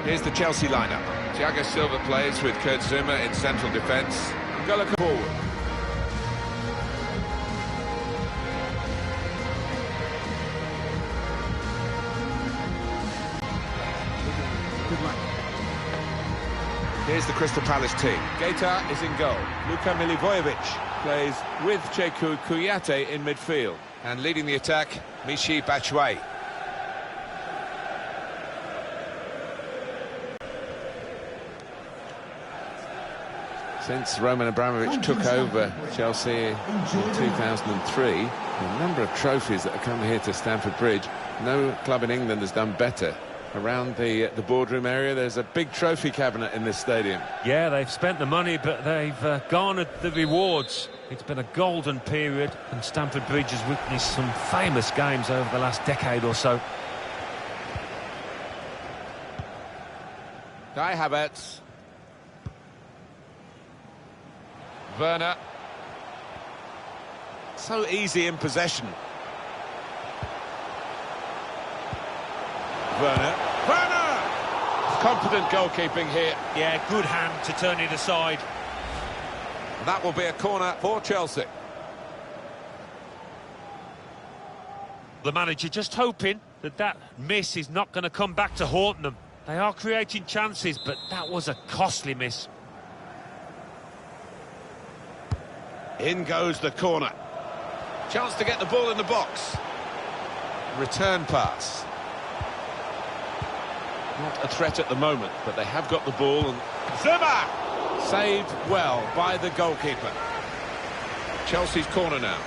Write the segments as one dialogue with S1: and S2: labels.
S1: Here's the Chelsea lineup. Thiago Silva plays with Kurt Zuma in central defence. Gullit forward. Here's the Crystal Palace team. Keita is in goal. Luka Milivojevic plays with Cheikhou Kouyaté in midfield. And leading the attack, Michy Batshuayi. Since Roman Abramovich took over Chelsea in 2003, the number of trophies that have come here to Stamford Bridge, no club in England has done better. Around the boardroom area, there's a big trophy cabinet in this stadium.
S2: Yeah, they've spent the money, but they've garnered the rewards. It's been a golden period, and Stamford Bridge has witnessed some famous games over the last decade or so.
S1: Kai Havertz. Werner. So easy in possession. Werner. Confident goalkeeping here.
S2: Yeah, good hand to turn it aside.
S1: That will be a corner for Chelsea.
S2: The manager just hoping that that miss is not going to come back to haunt them. They are creating chances, but that was a costly miss.
S1: In goes the corner. Chance to get the ball in the box. Return pass. Not a threat at the moment, but they have got the ball. And Zuma! Saved well by the goalkeeper. Chelsea's corner now.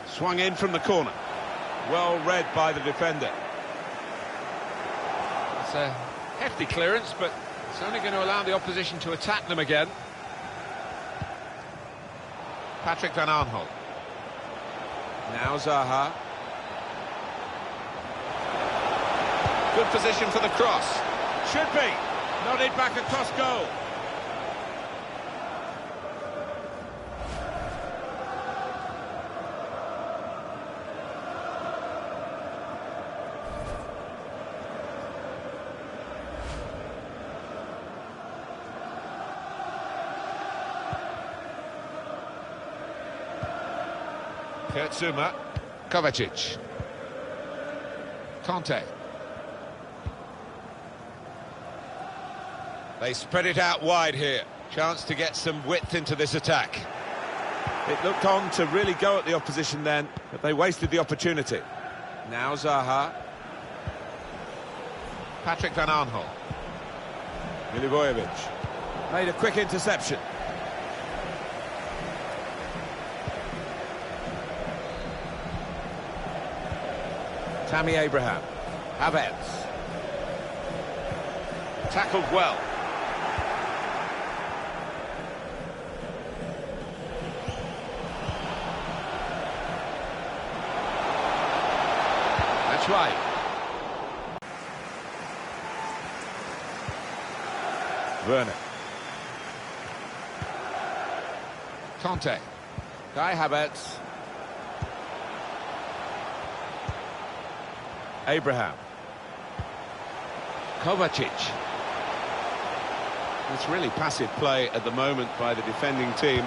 S1: Swung in from the corner. Well read by the defender. It's a hefty clearance, but it's only going to allow the opposition to attack them again. Patrick Van Aanholt. Now Zaha. Good position for the cross. Should be. Nodded back across goal. Kurt Zuma, Kovacic, Conte. They spread it out wide here. Chance to get some width into this attack. It looked on to really go at the opposition then, but they wasted the opportunity. Now Zaha. Patrick Van Aanholt. Milivojevic. Made a quick interception. Tammy Abraham. Havertz. Tackled well. That's right. Werner. Conte. Kai Havertz. Abraham. Kovacic. It's really passive play at the moment by the defending team.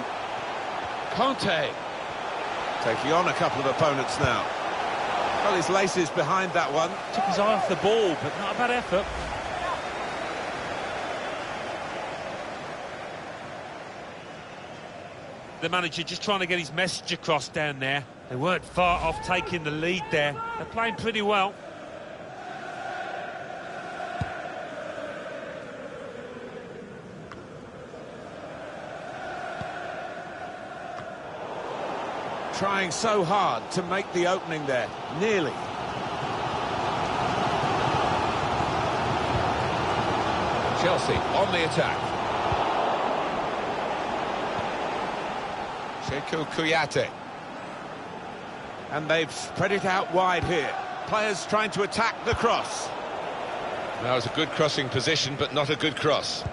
S1: Conte. Taking on a couple of opponents now. Well, his laces behind that one.
S2: Took his eye off the ball, but not a bad effort. The manager just trying to get his message across down there. They weren't far off taking the lead there. They're playing pretty well.
S1: Trying so hard to make the opening there. Nearly. Chelsea on the attack. Cheikhou Kouyaté. And they've spread it out wide here. Players trying to attack the cross. That was a good crossing position, but not a good cross.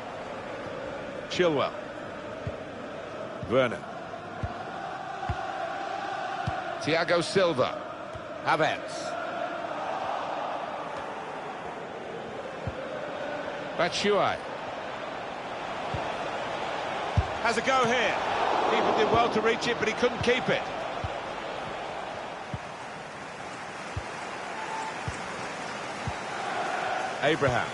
S1: Chilwell. Werner. Thiago Silva. Havertz. Batshuayi. Has a go here. Keeper did well to reach it, but he couldn't keep it. Abraham.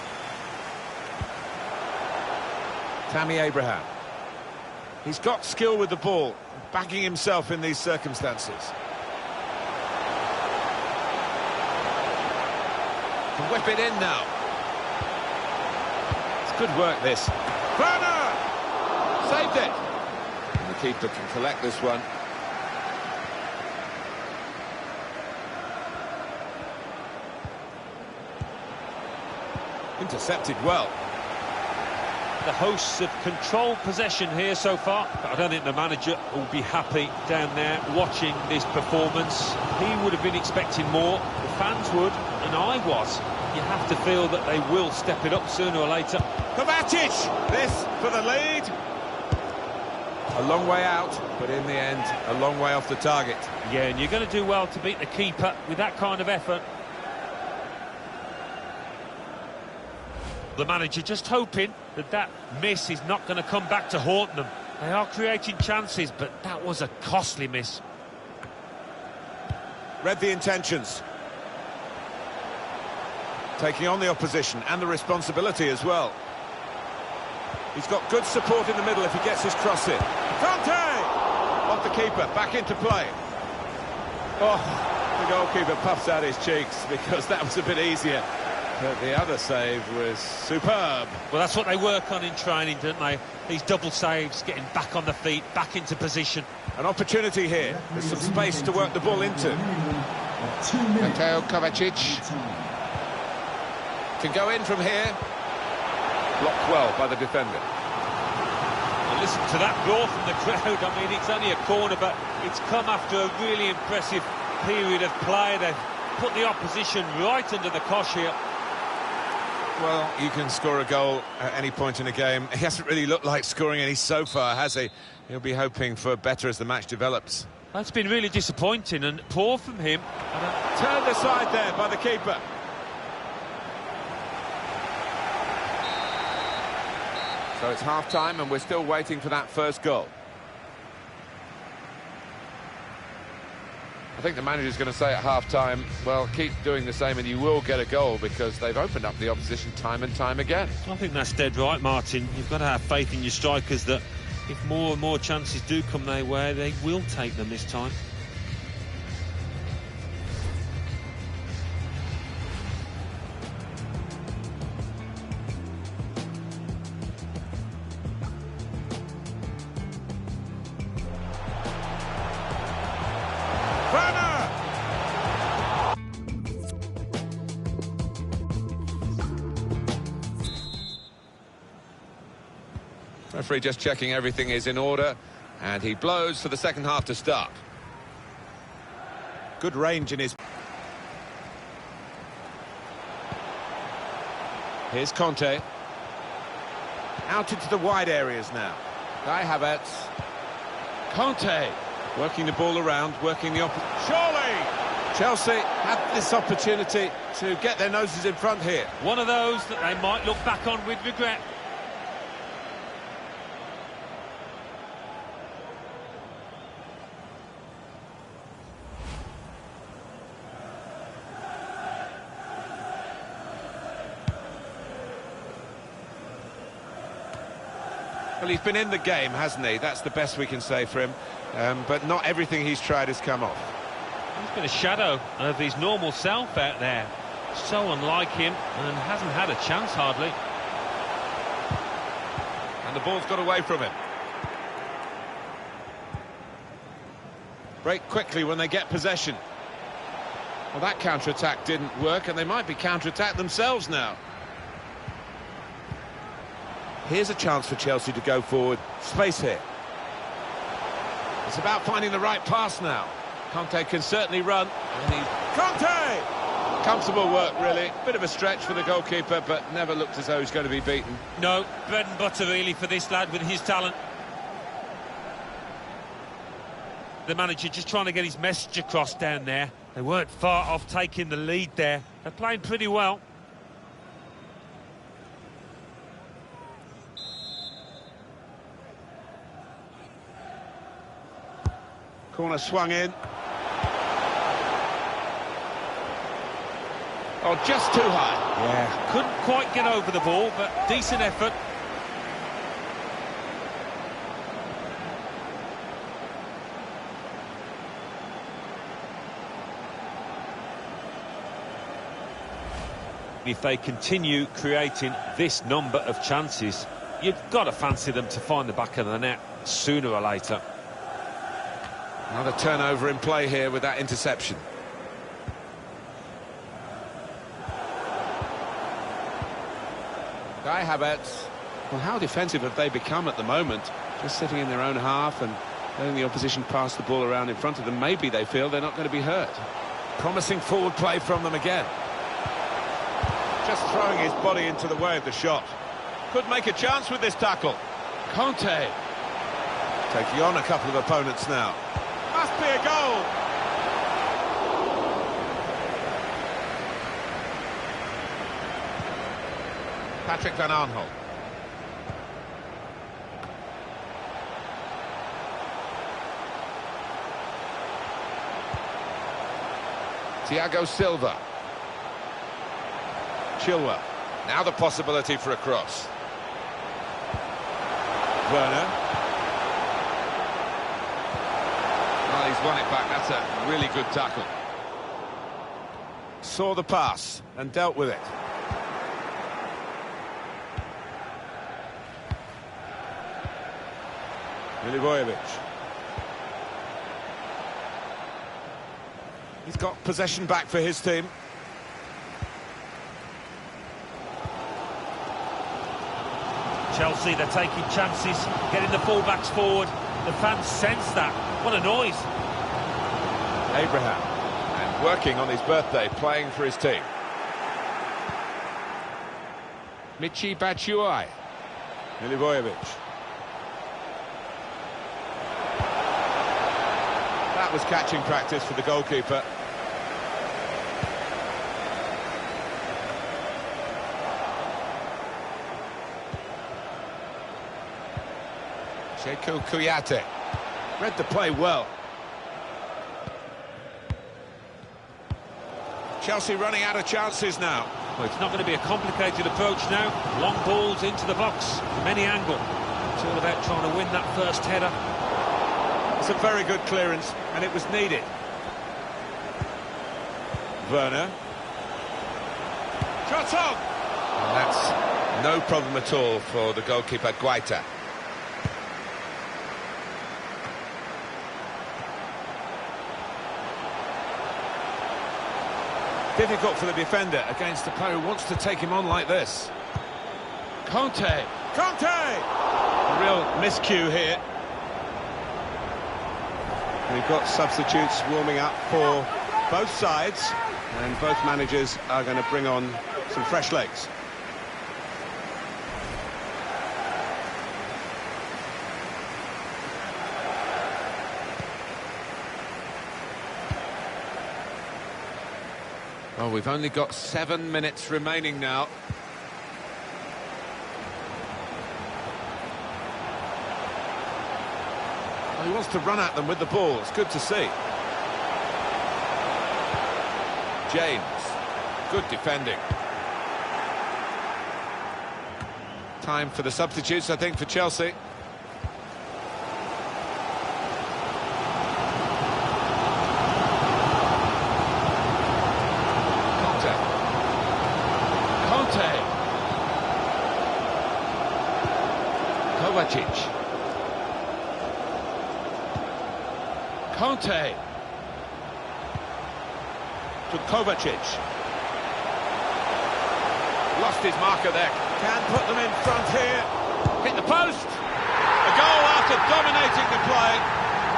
S1: Tammy Abraham. He's got skill with the ball, backing himself in these circumstances. Can whip it in now. It's good work, this. Werner! Saved it. And the keeper can collect this one. Intercepted well.
S2: The hosts have controlled possession here so far, but I don't think the manager will be happy down there watching this performance. He would have been expecting more, the fans would, and I was. You have to feel that they will step it up sooner or later.
S1: Kovacic! This for the lead. A long way out, but in the end, a long way off the target.
S2: Yeah, and you're going to do well to beat the keeper with that kind of effort. The manager just hoping that that miss is not going to come back to haunt them. They are creating chances, but that was a costly miss.
S1: Read the intentions. Taking on the opposition and the responsibility as well. He's got good support in the middle if he gets his cross in. Conte! Off the keeper, back into play. Oh, the goalkeeper puffs out his cheeks because that was a bit easier. But the other save was superb.
S2: Well, that's what they work on in training, don't they? These double saves, getting back on the feet, back into position.
S1: An opportunity here. There's some space to work the ball into. Mateo Kovacic. Can go in from here. Blocked well by the defender.
S2: Well, listen to that roar from the crowd. I mean, it's only a corner, but it's come after a really impressive period of play. They've put the opposition right under the cosh here.
S1: Well, you can score a goal at any point in a game. He hasn't really looked like scoring any so far, has he? He'll be hoping for better as the match develops.
S2: That's been really disappointing and poor from him.
S1: Turned aside there by the keeper. So it's half-time and we're still waiting for that first goal. I think the manager's going to say at half-time, well, keep doing the same and you will get a goal because they've opened up the opposition time and time again.
S2: I think that's dead right, Martin. You've got to have faith in your strikers that if more and more chances do come their way, they will take them this time.
S1: Referee just checking everything is in order, and he blows for the second half to start. Good range in his... Here's Conte. Out into the wide areas now. Kai Havertz. Conte. Working the ball around, working the opposite. Surely! Chelsea had this opportunity to get their noses in front here.
S2: One of those that they might look back on with regret.
S1: Well, he's been in the game, hasn't he? That's the best we can say for him. But not everything he's tried has come off.
S2: He's been a shadow of his normal self out there. So unlike him, and hasn't had a chance hardly.
S1: And the ball's got away from him. Break quickly when they get possession. Well, that counter-attack didn't work, and they might be counter-attacked themselves now. Here's a chance for Chelsea to go forward. Space here. It's about finding the right pass now. Conte can certainly run. And Conte! Comfortable work, really. Bit of a stretch for the goalkeeper, but never looked as though he's going to be beaten.
S2: No, bread and butter really for this lad with his talent. The manager just trying to get his message across down there. They weren't far off taking the lead there. They're playing pretty well.
S1: Corner swung in. Oh, just too high.
S2: Yeah, couldn't quite get over the ball, but decent effort. If they continue creating this number of chances, you've got to fancy them to find the back of the net sooner or later.
S1: Another turnover in play here with that interception. Guy Havertz. Well, how defensive have they become at the moment? Just sitting in their own half and letting the opposition pass the ball around in front of them. Maybe they feel they're not going to be hurt. Promising forward play from them again. Just throwing his body into the way of the shot. Could make a chance with this tackle. Conte. Taking on a couple of opponents now. Must be a goal. Patrick Van Aanholt. Thiago Silva. Chilwell. Now the possibility for a cross. Werner. Well, he's won it back. That's a really good tackle. Saw the pass and dealt with it. Milivojevic. He's got possession back for his team.
S2: Chelsea, they're taking chances, getting the fullbacks forward. The fans sense that. What a noise.
S1: Abraham, and working on his birthday, playing for his team. Michy Batshuayi. Milivojevic. That was catching practice for the goalkeeper. Cheikhou Kouyaté read the play well. Chelsea running out of chances now.
S2: Well, it's not going to be a complicated approach now. Long balls into the box from any angle. It's all about trying to win that first header.
S1: It's a very good clearance, and it was needed. Werner. Shot on! And that's no problem at all for the goalkeeper, Guaita. Difficult for the defender against a player who wants to take him on like this. Conte! Conte! A real miscue here. We've got substitutes warming up for both sides, and both managers are going to bring on some fresh legs. Well, we've only got 7 minutes remaining now. Well, he wants to run at them with the ball. It's good to see. James. Good defending. Time for the substitutes, I think, for Chelsea. Kovacic. Conte. To Kovacic. Lost his marker there. Can put them in front here. Hit the post. A goal after dominating the play.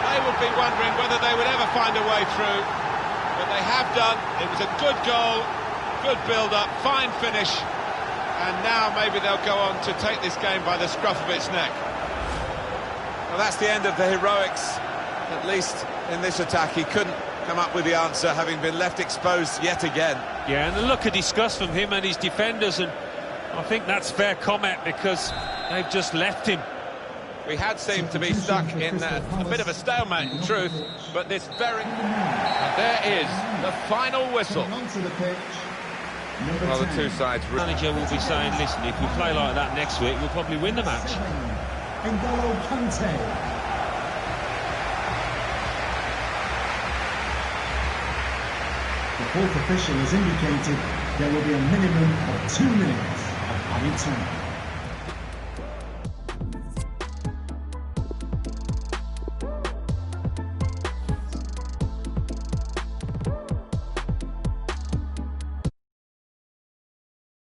S3: they would be wondering whether they would ever find a way through. But they have done. It was a good goal, good build-up, fine finish. And now maybe they'll go on to take this game by the scruff of its neck.
S4: Well, that's the end of the heroics, at least in this attack. He couldn't come up with the answer, having been left exposed yet again.
S2: Yeah, and the look of disgust from him and his defenders, and I think that's fair comment because they've just left him.
S3: We had seemed to be stuck in a bit of a stalemate, in truth, but this very... And there is the final whistle.
S1: Well, the two sides...
S2: The manager will be saying, listen, if we play like that next week, we'll probably win the match.
S5: The fourth official has indicated there will be a minimum of 2 minutes of added time.